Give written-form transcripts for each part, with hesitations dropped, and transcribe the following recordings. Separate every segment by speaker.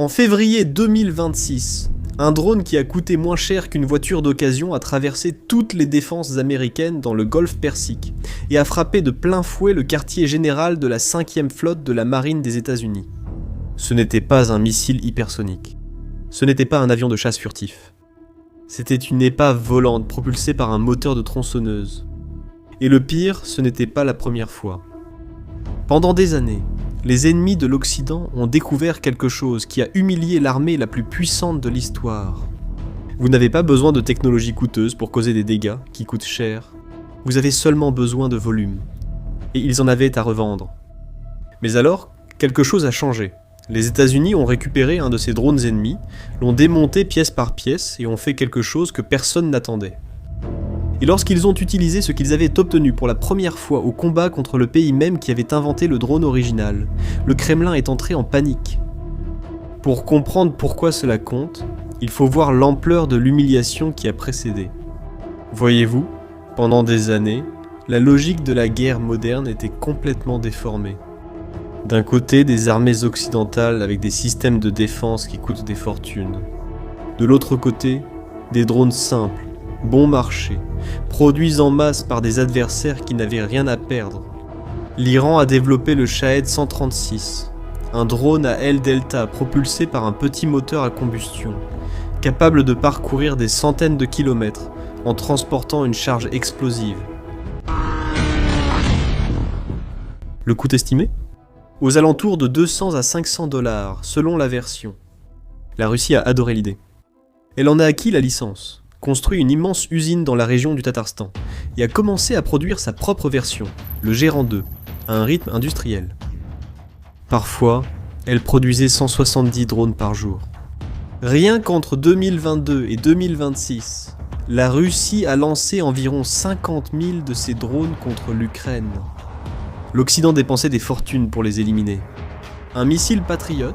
Speaker 1: En février 2026, un drone qui a coûté moins cher qu'une voiture d'occasion a traversé toutes les défenses américaines dans le golfe Persique et a frappé de plein fouet le quartier général de la 5e flotte de la marine des États-Unis. Ce n'était pas un missile hypersonique. Ce n'était pas un avion de chasse furtif. C'était une épave volante propulsée par un moteur de tronçonneuse. Et le pire, ce n'était pas la première fois. Pendant des années, les ennemis de l'Occident ont découvert quelque chose qui a humilié l'armée la plus puissante de l'histoire. Vous n'avez pas besoin de technologie coûteuse pour causer des dégâts qui coûtent cher. Vous avez seulement besoin de volume. Et ils en avaient à revendre. Mais alors, quelque chose a changé. Les États-Unis ont récupéré un de ces drones ennemis, l'ont démonté pièce par pièce et ont fait quelque chose que personne n'attendait. Et lorsqu'ils ont utilisé ce qu'ils avaient obtenu pour la première fois au combat contre le pays même qui avait inventé le drone original, le Kremlin est entré en panique. Pour comprendre pourquoi cela compte, il faut voir l'ampleur de l'humiliation qui a précédé. Voyez-vous, pendant des années, la logique de la guerre moderne était complètement déformée. D'un côté, des armées occidentales avec des systèmes de défense qui coûtent des fortunes. De l'autre côté, des drones simples, bon marché, produits en masse par des adversaires qui n'avaient rien à perdre. L'Iran a développé le Shahed 136, un drone à aile delta propulsé par un petit moteur à combustion, capable de parcourir des centaines de kilomètres en transportant une charge explosive. Le coût estimé ? Aux alentours de 200 à 500 $, selon la version. La Russie a adoré l'idée. Elle en a acquis la licence, construit une immense usine dans la région du Tatarstan, et a commencé à produire sa propre version, le Gérant 2, à un rythme industriel. Parfois, elle produisait 170 drones par jour. Rien qu'entre 2022 et 2026, la Russie a lancé environ 50 000 de ces drones contre l'Ukraine. L'Occident dépensait des fortunes pour les éliminer. Un missile Patriot,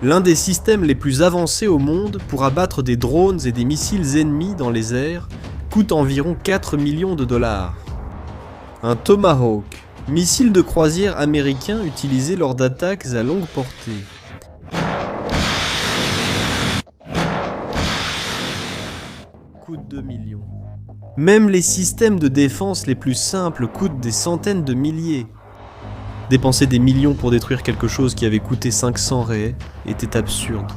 Speaker 1: l'un des systèmes les plus avancés au monde pour abattre des drones et des missiles ennemis dans les airs, coûte environ 4 millions de $. Un Tomahawk, missile de croisière américain utilisé lors d'attaques à longue portée. Coûte 2 millions. Même les systèmes de défense les plus simples coûtent des centaines de milliers. Dépenser des millions pour détruire quelque chose qui avait coûté 500 raies était absurde.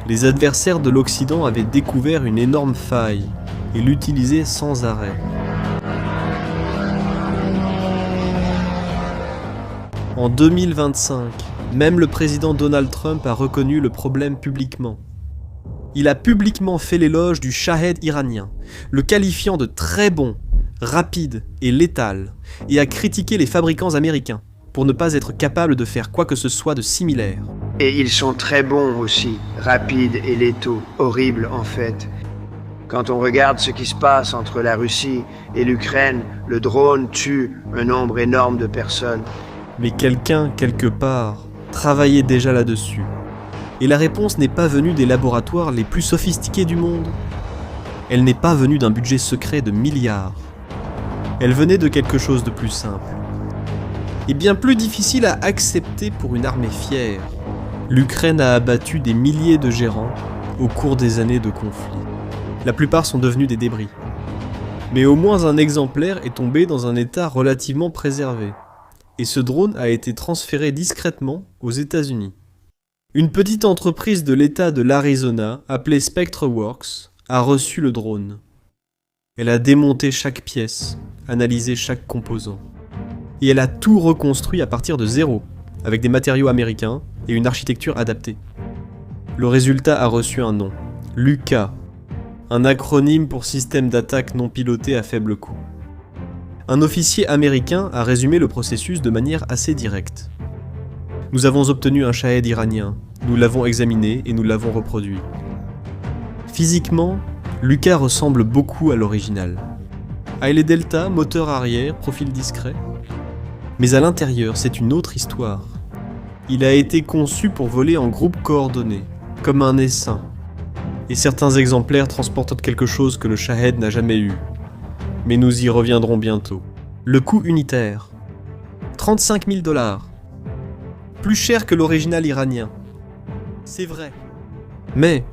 Speaker 1: Les adversaires de l'Occident avaient découvert une énorme faille et l'utilisaient sans arrêt. En 2025, même le président Donald Trump a reconnu le problème publiquement. Il a publiquement fait l'éloge du Shahed iranien, le qualifiant de très bon, rapide et létal, et a critiqué les fabricants américains pour ne pas être capables de faire quoi que ce soit de similaire.
Speaker 2: Et ils sont très bons aussi, rapides et létaux, horribles en fait. Quand on regarde ce qui se passe entre la Russie et l'Ukraine, le drone tue un nombre énorme de personnes.
Speaker 1: Mais quelqu'un, quelque part, travaillait déjà là-dessus. Et la réponse n'est pas venue des laboratoires les plus sophistiqués du monde. Elle n'est pas venue d'un budget secret de milliards. Elle venait de quelque chose de plus simple. Et bien plus difficile à accepter pour une armée fière. L'Ukraine a abattu des milliers de gérants au cours des années de conflit. La plupart sont devenus des débris. Mais au moins un exemplaire est tombé dans un état relativement préservé. Et ce drone a été transféré discrètement aux États-Unis. Une petite entreprise de l'État de l'Arizona, appelée SpectreWorks, a reçu le drone. Elle a démonté chaque pièce, analysé chaque composant. Et elle a tout reconstruit à partir de zéro, avec des matériaux américains et une architecture adaptée. Le résultat a reçu un nom, LUCA, un acronyme pour système d'attaque non piloté à faible coût. Un officier américain a résumé le processus de manière assez directe. Nous avons obtenu un Shahed iranien, nous l'avons examiné et nous l'avons reproduit. Physiquement, LUCA ressemble beaucoup à l'original. Aile delta, moteur arrière, profil discret. Mais à l'intérieur, c'est une autre histoire. Il a été conçu pour voler en groupe coordonné, comme un essaim. Et certains exemplaires transportent quelque chose que le Shahed n'a jamais eu. Mais nous y reviendrons bientôt. Le coût unitaire. 35 000 $. Plus cher que l'original iranien. C'est vrai. Mais,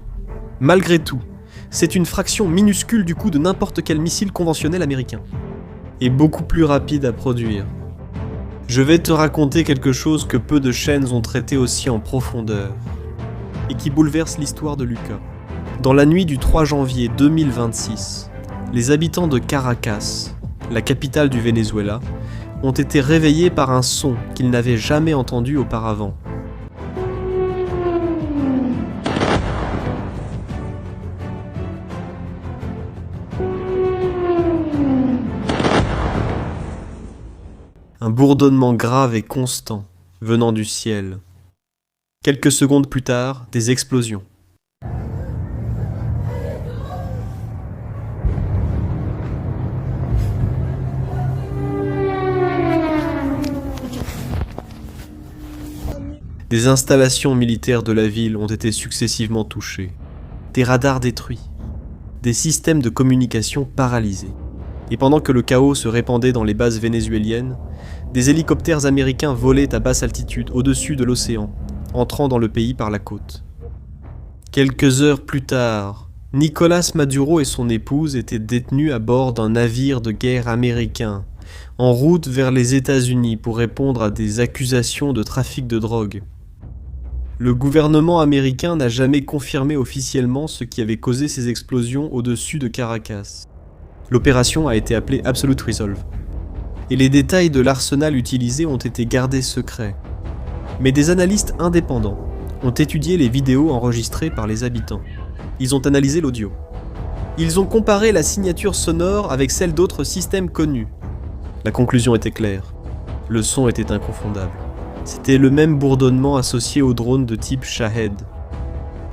Speaker 1: malgré tout, c'est une fraction minuscule du coût de n'importe quel missile conventionnel américain. Et beaucoup plus rapide à produire. Je vais te raconter quelque chose que peu de chaînes ont traité aussi en profondeur, et qui bouleverse l'histoire de Lucas. Dans la nuit du 3 janvier 2026, les habitants de Caracas, la capitale du Venezuela, ont été réveillés par un son qu'ils n'avaient jamais entendu auparavant. Un bourdonnement grave et constant venant du ciel. Quelques secondes plus tard, des explosions. Des installations militaires de la ville ont été successivement touchées, des radars détruits, des systèmes de communication paralysés. Et pendant que le chaos se répandait dans les bases vénézuéliennes, des hélicoptères américains volaient à basse altitude au-dessus de l'océan, entrant dans le pays par la côte. Quelques heures plus tard, Nicolás Maduro et son épouse étaient détenus à bord d'un navire de guerre américain, en route vers les États-Unis pour répondre à des accusations de trafic de drogue. Le gouvernement américain n'a jamais confirmé officiellement ce qui avait causé ces explosions au-dessus de Caracas. L'opération a été appelée Absolute Resolve, et les détails de l'arsenal utilisé ont été gardés secrets. Mais des analystes indépendants ont étudié les vidéos enregistrées par les habitants. Ils ont analysé l'audio. Ils ont comparé la signature sonore avec celle d'autres systèmes connus. La conclusion était claire. Le son était inconfondable. C'était le même bourdonnement associé aux drones de type Shahed.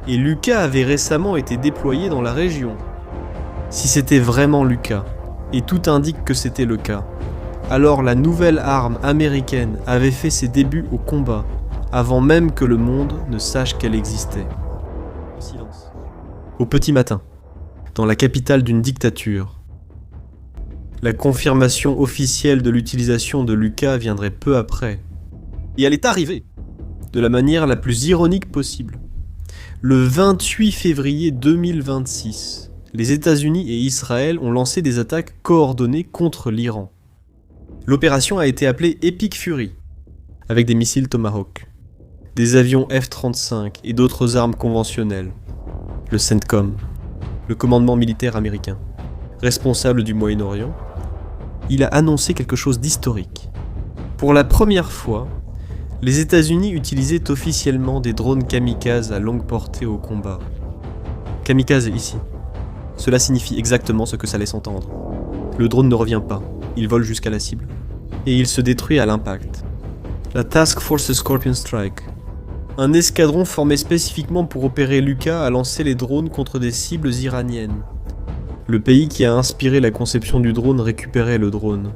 Speaker 1: Et Lucas avait récemment été déployé dans la région. Si c'était vraiment Lucas, et tout indique que c'était le cas, alors la nouvelle arme américaine avait fait ses débuts au combat, avant même que le monde ne sache qu'elle existait. Silence. Au petit matin, dans la capitale d'une dictature, la confirmation officielle de l'utilisation de Lucas viendrait peu après. Et elle est arrivée, de la manière la plus ironique possible. Le 28 février 2026, les États-Unis et Israël ont lancé des attaques coordonnées contre l'Iran. L'opération a été appelée Epic Fury, avec des missiles Tomahawk, des avions F-35 et d'autres armes conventionnelles. Le CENTCOM, le commandement militaire américain, responsable du Moyen-Orient, il a annoncé quelque chose d'historique. Pour la première fois, les États-Unis utilisaient officiellement des drones kamikazes à longue portée au combat. Kamikaze ici. Cela signifie exactement ce que ça laisse entendre. Le drone ne revient pas, il vole jusqu'à la cible. Et il se détruit à l'impact. La Task Force Scorpion Strike. Un escadron formé spécifiquement pour opérer Lucas a lancé les drones contre des cibles iraniennes. Le pays qui a inspiré la conception du drone récupérait le drone.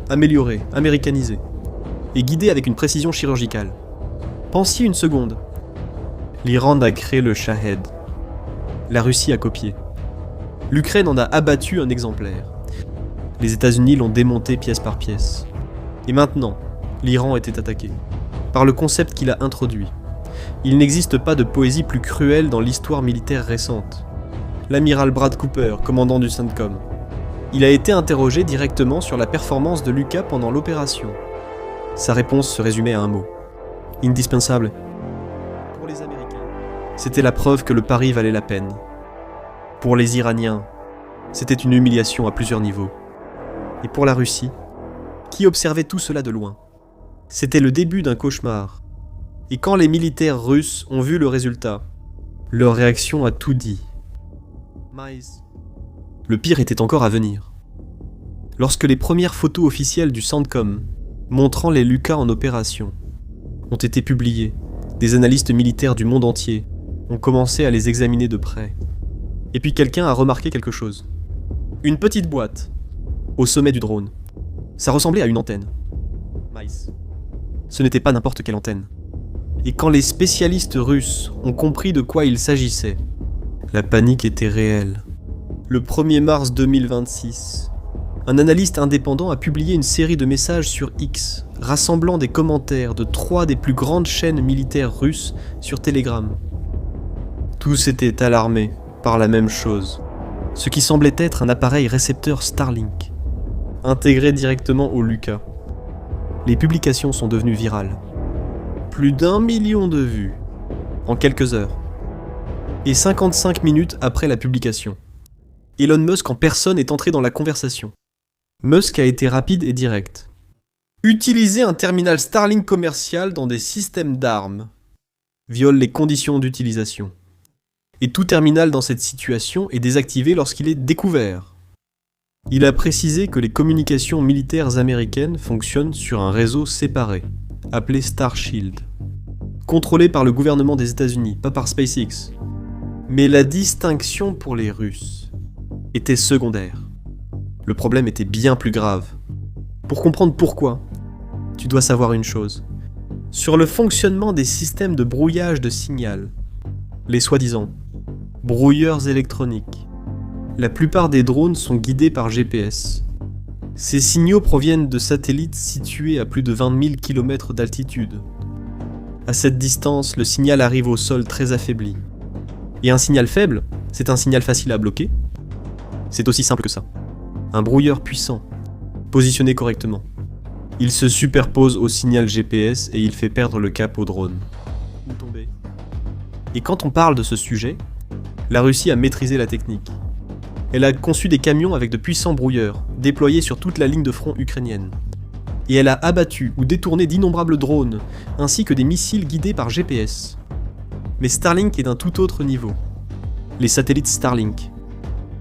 Speaker 1: Amélioré, américanisé. Et guidé avec une précision chirurgicale. Pensez une seconde. L'Iran a créé le Shahed. La Russie a copié. L'Ukraine en a abattu un exemplaire. Les États-Unis l'ont démonté pièce par pièce. Et maintenant, l'Iran était attaqué. Par le concept qu'il a introduit. Il n'existe pas de poésie plus cruelle dans l'histoire militaire récente. L'amiral Brad Cooper, commandant du CENTCOM. Il a été interrogé directement sur la performance de Lucas pendant l'opération. Sa réponse se résumait à un mot. Indispensable. Pour les Américains, c'était la preuve que le pari valait la peine. Pour les Iraniens, c'était une humiliation à plusieurs niveaux. Et pour la Russie, qui observait tout cela de loin, c'était le début d'un cauchemar. Et quand les militaires russes ont vu le résultat, leur réaction a tout dit. Le pire était encore à venir. Lorsque les premières photos officielles du CENTCOM, montrant les Lucas en opération, ont été publiées, des analystes militaires du monde entier ont commencé à les examiner de près. Et puis quelqu'un a remarqué quelque chose. Une petite boîte, au sommet du drone. Ça ressemblait à une antenne. Ce n'était pas n'importe quelle antenne. Et quand les spécialistes russes ont compris de quoi il s'agissait, la panique était réelle. Le 1er mars 2026, un analyste indépendant a publié une série de messages sur X, rassemblant des commentaires de 3 des plus grandes chaînes militaires russes sur Telegram. Tous étaient alarmés par la même chose, ce qui semblait être un appareil récepteur Starlink, intégré directement au Lucas. Les publications sont devenues virales. Plus d'1 million de vues, en quelques heures. Et 55 minutes après la publication. Elon Musk en personne est entré dans la conversation. Musk a été rapide et direct. Utiliser un terminal Starlink commercial dans des systèmes d'armes viole les conditions d'utilisation. Et tout terminal dans cette situation est désactivé lorsqu'il est découvert. Il a précisé que les communications militaires américaines fonctionnent sur un réseau séparé, appelé Starshield, contrôlé par le gouvernement des États-Unis, pas par SpaceX. Mais la distinction pour les Russes était secondaire. Le problème était bien plus grave. Pour comprendre pourquoi, tu dois savoir une chose. Sur le fonctionnement des systèmes de brouillage de signal, les soi-disant brouilleurs électroniques, la plupart des drones sont guidés par GPS. Ces signaux proviennent de satellites situés à plus de 20 000 km d'altitude. À cette distance, le signal arrive au sol très affaibli. Et un signal faible, c'est un signal facile à bloquer. C'est aussi simple que ça. Un brouilleur puissant, positionné correctement. Il se superpose au signal GPS et il fait perdre le cap au drone. Et quand on parle de ce sujet, la Russie a maîtrisé la technique. Elle a conçu des camions avec de puissants brouilleurs, déployés sur toute la ligne de front ukrainienne. Et elle a abattu ou détourné d'innombrables drones, ainsi que des missiles guidés par GPS. Mais Starlink est d'un tout autre niveau. Les satellites Starlink,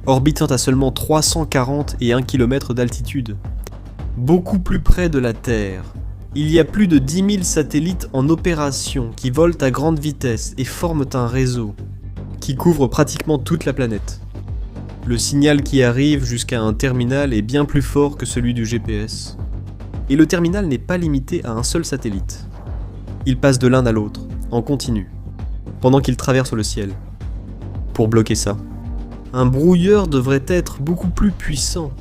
Speaker 1: orbitant à seulement 341 km d'altitude, beaucoup plus près de la Terre. Il y a plus de 10 000 satellites en opération qui volent à grande vitesse et forment un réseau qui couvre pratiquement toute la planète. Le signal qui arrive jusqu'à un terminal est bien plus fort que celui du GPS. Et le terminal n'est pas limité à un seul satellite. Il passe de l'un à l'autre, en continu, pendant qu'il traverse le ciel. Pour bloquer ça, un brouilleur devrait être beaucoup plus puissant.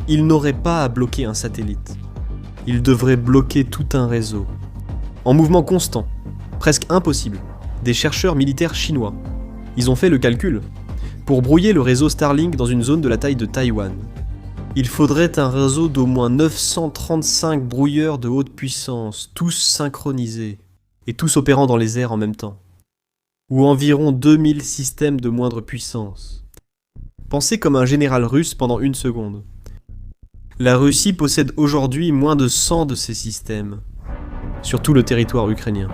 Speaker 1: Il n'aurait pas à bloquer un satellite. Il devrait bloquer tout un réseau. En mouvement constant, presque impossible. Des chercheurs militaires chinois. Ils ont fait le calcul. Pour brouiller le réseau Starlink dans une zone de la taille de Taïwan, il faudrait un réseau d'au moins 935 brouilleurs de haute puissance, tous synchronisés, et tous opérant dans les airs en même temps. Ou environ 2000 systèmes de moindre puissance. Pensez comme un général russe pendant une seconde. La Russie possède aujourd'hui moins de 100 de ces systèmes, sur tout le territoire ukrainien.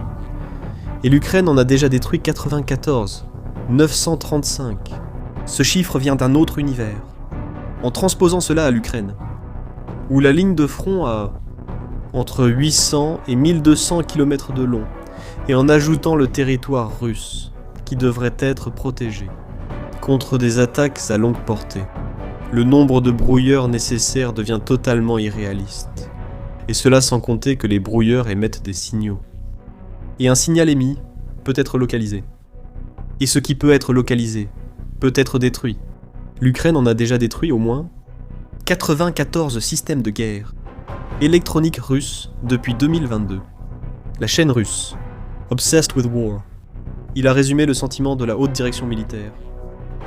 Speaker 1: Et l'Ukraine en a déjà détruit 94, 935. Ce chiffre vient d'un autre univers. En transposant cela à l'Ukraine, où la ligne de front a entre 800 et 1200 km de long, et en ajoutant le territoire russe, qui devrait être protégé, contre des attaques à longue portée. Le nombre de brouilleurs nécessaires devient totalement irréaliste. Et cela sans compter que les brouilleurs émettent des signaux. Et un signal émis peut être localisé. Et ce qui peut être localisé peut être détruit. L'Ukraine en a déjà détruit au moins 94 systèmes de guerre électroniques russes depuis 2022. La chaîne russe, Obsessed with War, il a résumé le sentiment de la haute direction militaire,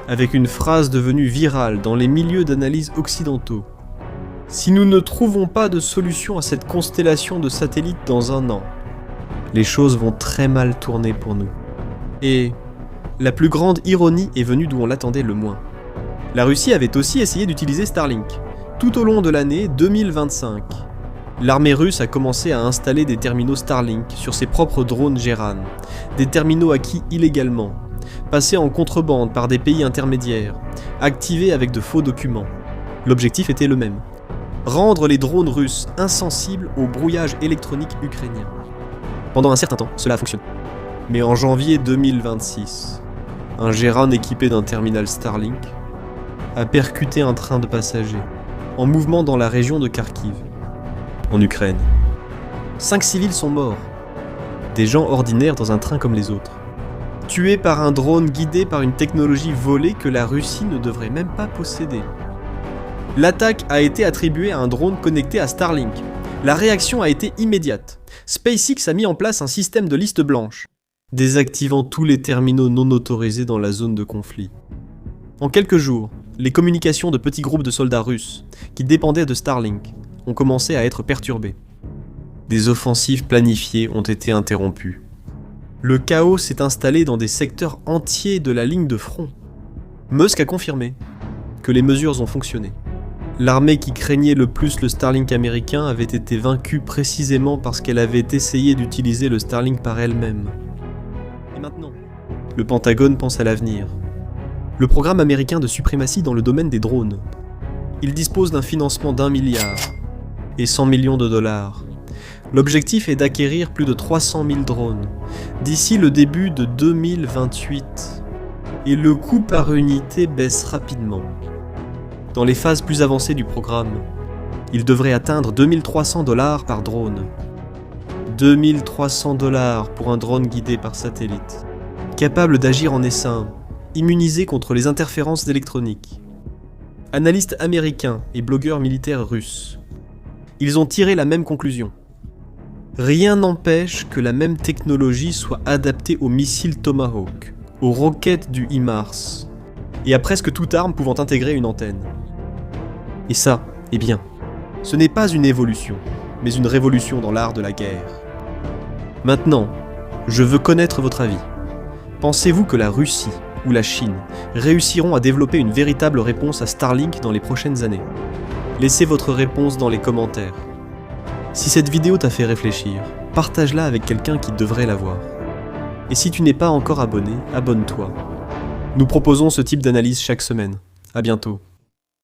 Speaker 1: avec une phrase devenue virale dans les milieux d'analyse occidentaux. Si nous ne trouvons pas de solution à cette constellation de satellites dans un an, les choses vont très mal tourner pour nous. Et la plus grande ironie est venue d'où on l'attendait le moins. La Russie avait aussi essayé d'utiliser Starlink, tout au long de l'année 2025. L'armée russe a commencé à installer des terminaux Starlink sur ses propres drones Geran, des terminaux acquis illégalement, passés en contrebande par des pays intermédiaires, activés avec de faux documents. L'objectif était le même. Rendre les drones russes insensibles au brouillage électronique ukrainien. Pendant un certain temps, cela a fonctionné. Mais en janvier 2026, un Geran équipé d'un terminal Starlink a percuté un train de passagers, en mouvement dans la région de Kharkiv, en Ukraine. 5 civils sont morts, des gens ordinaires dans un train comme les autres, tués par un drone guidé par une technologie volée que la Russie ne devrait même pas posséder. L'attaque a été attribuée à un drone connecté à Starlink. La réaction a été immédiate. SpaceX a mis en place un système de liste blanche. désactivant tous les terminaux non autorisés dans la zone de conflit. En quelques jours, les communications de petits groupes de soldats russes, qui dépendaient de Starlink, ont commencé à être perturbées. Des offensives planifiées ont été interrompues. Le chaos s'est installé dans des secteurs entiers de la ligne de front. Musk a confirmé que les mesures ont fonctionné. L'armée qui craignait le plus le Starlink américain avait été vaincue précisément parce qu'elle avait essayé d'utiliser le Starlink par elle-même. Et maintenant, le Pentagone pense à l'avenir. Le programme américain de suprématie dans le domaine des drones. Il dispose d'un financement d'1 milliard et 100 millions de dollars. L'objectif est d'acquérir plus de 300 000 drones d'ici le début de 2028. Et le coût par unité baisse rapidement. Dans les phases plus avancées du programme, il devrait atteindre 2300 $ par drone. 2300 $ pour un drone guidé par satellite, capable d'agir en essaim, immunisé contre les interférences électroniques. Analystes américains et blogueurs militaires russes, ils ont tiré la même conclusion. Rien n'empêche que la même technologie soit adaptée aux missiles Tomahawk, aux roquettes du HIMARS, et à presque toute arme pouvant intégrer une antenne. Et ça, eh bien, ce n'est pas une évolution, mais une révolution dans l'art de la guerre. Maintenant, je veux connaître votre avis. Pensez-vous que la Russie ou la Chine réussiront à développer une véritable réponse à Starlink dans les prochaines années? Laissez votre réponse dans les commentaires. Si cette vidéo t'a fait réfléchir, partage-la avec quelqu'un qui devrait la voir. Et si tu n'es pas encore abonné, abonne-toi. Nous proposons ce type d'analyse chaque semaine. À bientôt.